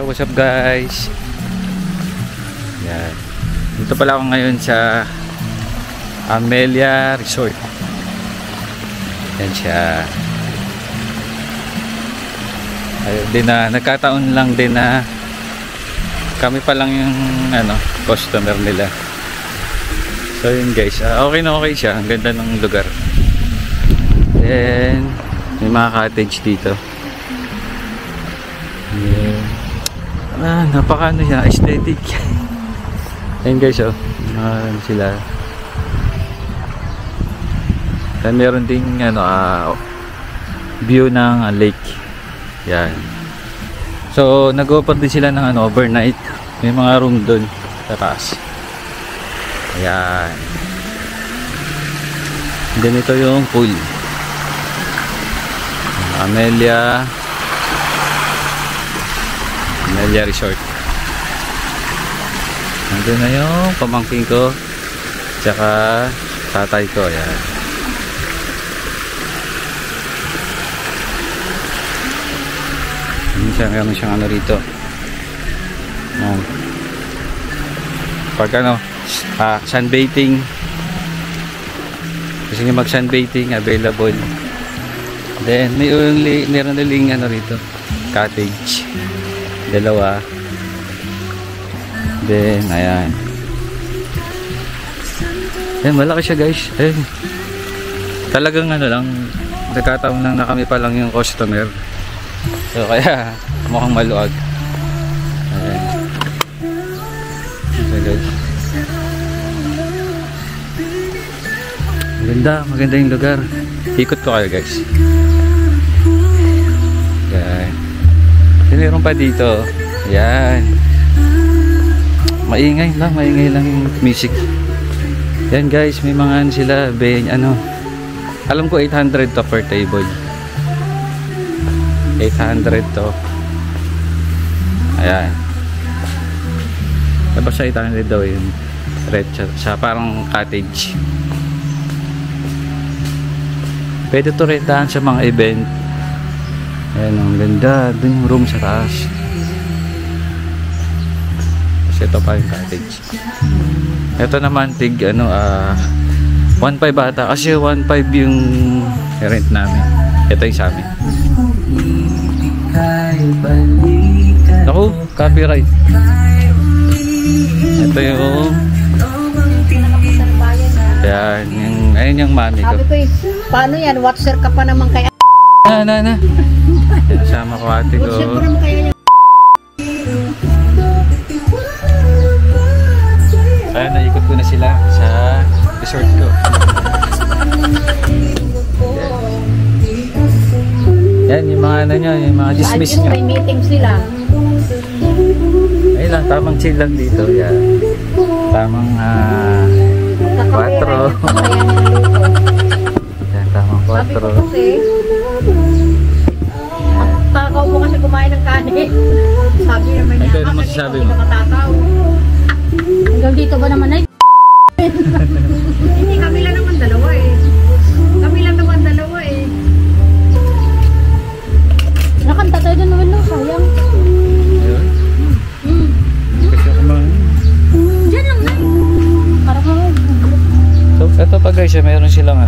what's up guys? Yan. Dito pala ako ngayon sa Amelia Resort. Yan siya. Ayun din na, nagkataon lang din na kami pa lang yung customer nila. So yun guys, okay na okay siya. Ang ganda ng lugar. Then may mga cottage dito. Napaka siya, aesthetic. Ayun guys, sila. Then meron ding view ng lake. Yan. So nag-offer din sila ng overnight. May mga room doon sa taas. Ayan. Ganito yung pool. Amelia Resort. Nandun na yung pamangking ko tsaka tatay ko. Ayan. Meron siyang rito. Ayan. Pag sunbathing, gusto nyo mag sunbathing, available. Then meron naling rito cottage, dalawa. Then ayan, malaki siya guys. Talagang lang, nagkataon lang na kami pa lang yung customer, so kaya mukhang maluwag. Ayan. So guys, maganda yung lugar. Ikot ko kayo guys. Yan. Meron pa dito. Yan. Maingay lang yung music. Yan guys, may mga sila alam ko 800 to per table. 800 to. Ayan. Tapos sa 800 daw yun. Red sa parang cottage. Pwede to rentahan sa mga event. Ayan, ang ganda. Doon yung room sa taas. Kasi ito pa yung cottage. Ito naman tig 1.5 bata. Kasi 1.5 yung rent namin. Ito yung sa amin. Naku, copyright. Ito yung ayun yung mami ko. Sabi ko paano yan? Watcher ka pa naman kaya. Na. Sama ko ate ko. Watcher pa naman kaya yan. Kaya naikot ko na sila sa resort ko. Yan yung mga yung mga dismiss nyo. May meeting sila. Ayun lang, tamang chill lang dito. Yan. Tamang 4. Yan, tamang 4. Sabi ko kasi, takaw mo kasi kumain ng kanin. Sabi naman niya, ito yung masasabi mo. Hanggang dito ba naman ay hindi, kami lang naman dalawa eh. Nakanta tayo doon naman sayang. Kasi kumain. Diyan lang na. Para ko. So, ito pa guys, mayroon silang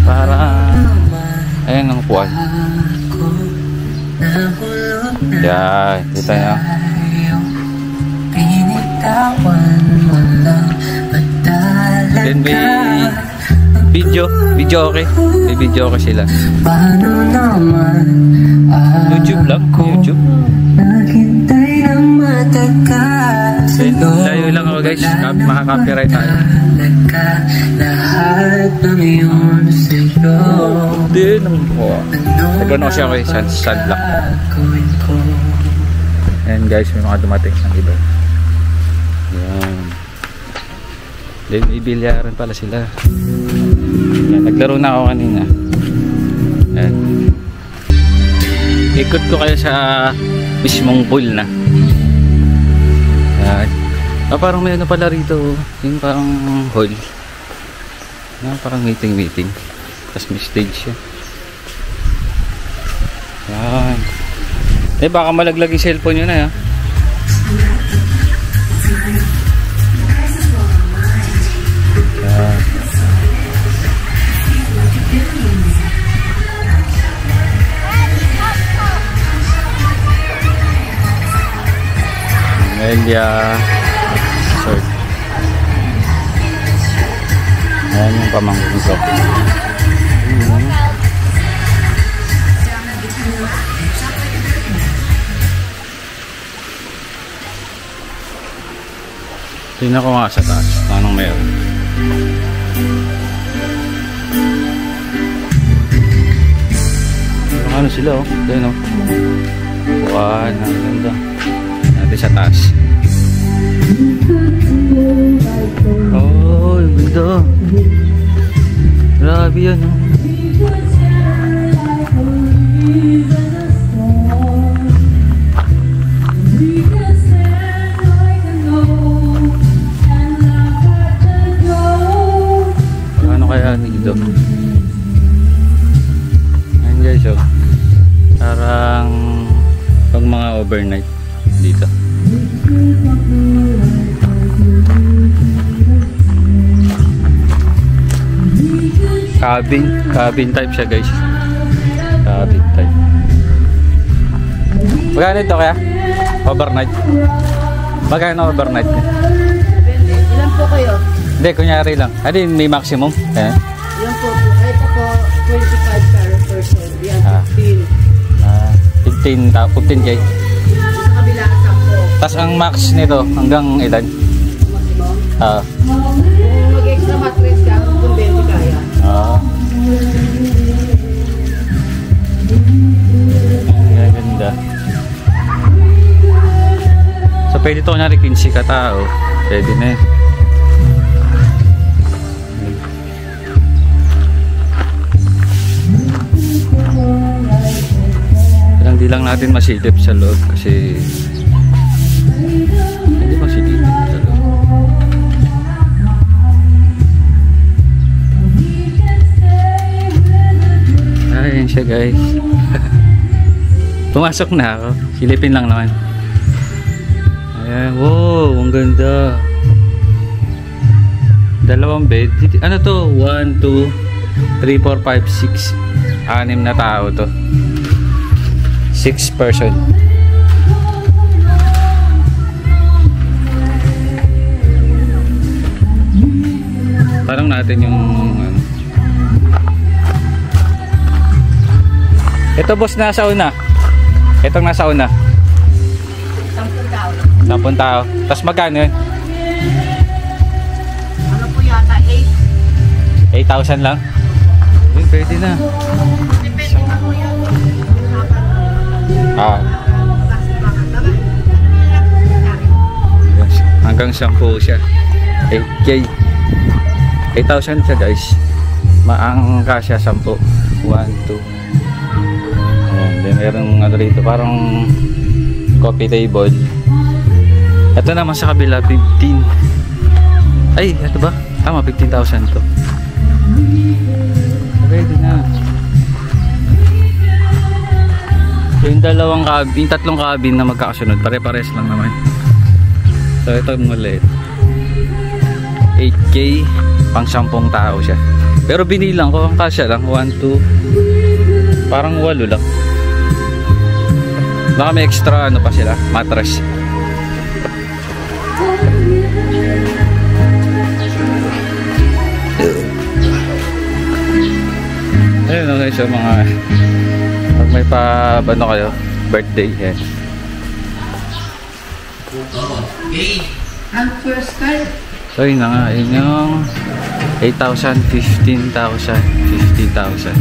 para ayun ang puwan. Yan, kita nyo. Then may video okay. May video okay sila. YouTube lang, YouTube. Then, layo lang ako guys, maka-copyright tayo. Then, nagkaroon ako siya kay sunblock. And guys, may mga dumating ng iba. Yan. Then, may bilyaran pala sila. Yan, naglaro na ako kanina. Yan. Ikot ko kayo sa mismong pool na. Yan. Parang may pala rito. Yung parang hall. Parang meeting. Tapos may stage siya. Yan. Eh baka malaglag yung cellphone nyo na ya. Melia Resort. Ayan yung pamangkin ko. Tingnan ko nga sa taas. Anong meron? Ano sila oh? Ayan oh. Buwan. Ang ganda. Natin sa taas. Oh, yung ganda. Grabe yan oh. Ano kaya dito? Ayan guys oh. Parang pag mga overnight dito. Cabin type siya guys. Cabin type. Magkano ito kaya? Overnight. Magkano overnight niya? Ilan po kayo? Hindi, kunyari lang. Ano yung may maximum? Eh? Ilan po? Ito po, 25 per person. Yan, 15. 15k. Sa kabila, 10. Tapos ang max nito, hanggang ilan? Maximum? Kung mag-extra mattress ka, kung 20 kaya. Ang ganda. So pwede ito kunyari 15 katao. Pwede na eh. Hindi lang natin masilip sa loob kasi hindi masilip sa loob. Ayan siya guys. Pumasok na ako. Silipin lang naman. Ayan. Wow, ang ganda. Dalawang bed. Ano to? 1, 2, 3, 4, 5, 6. 6 na tao to. 6 person. Parang natin yung ito boss nasa una. Itong nasa una. 10 tao. 10 tao. Tapos magkano yun? Ano po yata? 8,000 lang? Yun, pwede na. Depende na po yan. Hanggang 10 siya. 8k. 8,000 siya guys. Maang kasya 10. 1, 2. Ayan, then merong ano rito, parang coffee table. Ito naman sa kabila 15. Ay, ito ba? Tama, 15,000 to. Pwede na. Yung dalawang cabin, yung tatlong cabin na magkakasunod, pare-pares lang naman. So ito muli 8k pang 10 tao siya. Pero binilang ko ang kasya lang 1, 2, parang 8 lang. Baka may extra ano pa sila, mattress. Ayun okay, so mga pag may ano kayo, birthday yan. Ang first card. So yun na nga, yun yung 8,000, 15,000, 50,000.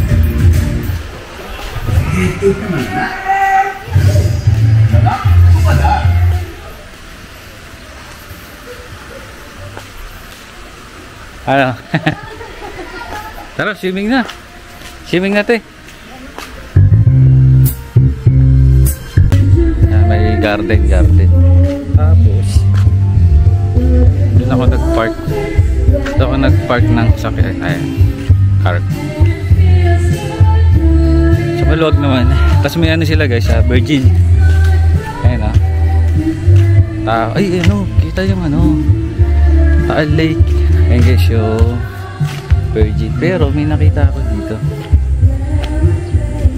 Ano? Tara, swimming na. Swimming natin. May garden. Tapos doon ako nag-park. Doon ako nag-park ng sakyan. Ayan, car. So maluwag naman. Tapos may ano sila guys, Virgin. Ay, ano, kita yung ano, Taal Lake. Ayan guys, yung Virgin. Pero may nakita ako dito.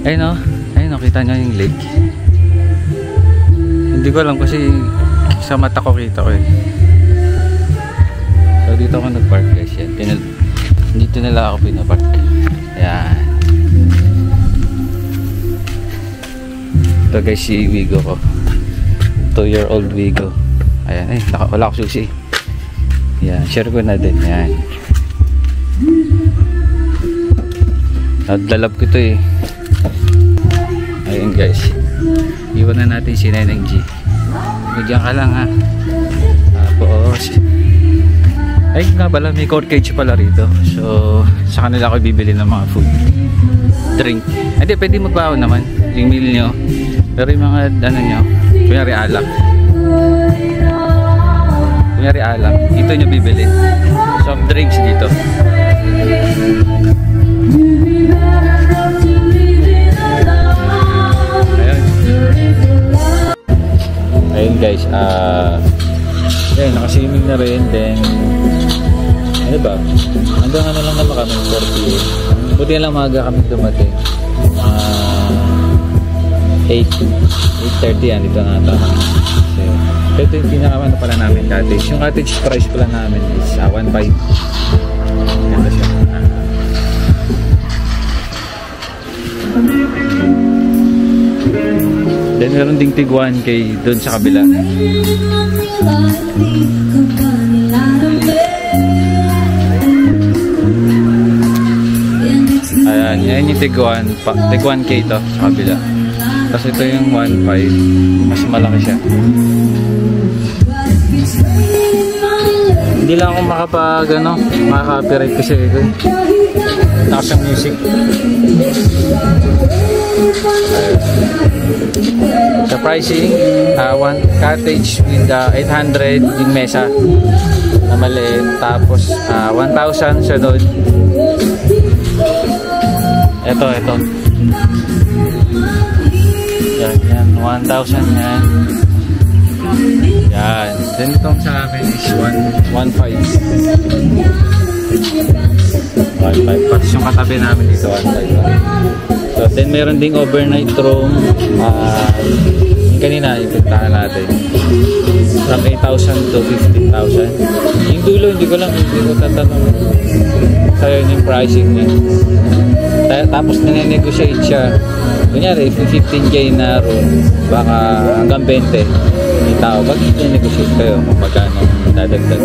Ayun o, kita nyo yung lake. Hindi ko alam kasi sa mata ko kita ko eh. So dito ako nagpark guys. Yan. Dito nila ako pinapark. Ayan. Ito guys si Wigo ko. 2-year-old Wigo. Ayan, wala ako susi. Yan, share ko na din. Yan. Nadalab ko ito eh. Ayun guys. Iwan na natin si Neneng G. Bigyan ka lang ha. Tapos ay nga pala, may court cage pala rito. So sa kanila ako bibili ng mga food, drink. Hindi, pwede magbaon naman yung meal nyo. Pero yung mga ano nyo, kunyari alak, ito nyo bibili. Soft drinks dito. Ayun guys, ayun, nakaswimming na rin. Then ano ba, hanggang ano lang naman kami 48. Buti lang maaga kami dumating, 8:30 yan, dito na ito. So, ito yung pinaka-ano pala namin cottage. Yung cottage price pala namin is 1.5. Ganda siya. Then meron ding tig 1K doon sa kabila. Ayan, yan yung tig 1K to sa kabila. Tapos ito yung 1.5, mas malaki siya. Hindi lang ako makaka-copyright kasi ito. Takas ang music. Sa pricing, one cottage with 800 yung mesa na maliit. Tapos 1,000 siya doon. Ito. Yan, 1,000 yan. Yan. Then itong sa akin is 1.5. 1.5. Pati yung katabi namin dito 1.5. So then meron ding overnight room. Yung kanina ipuntahan natin. From 8,000 to 15,000. Yung dulo hindi ko tatanong sa'yo yung pricing niya. Tapos nane-negotiate siya. Kunyari, if 15K na room, baka hanggang 20 may tao. Pag nane-negotiate kayo kung magkano dadagdag.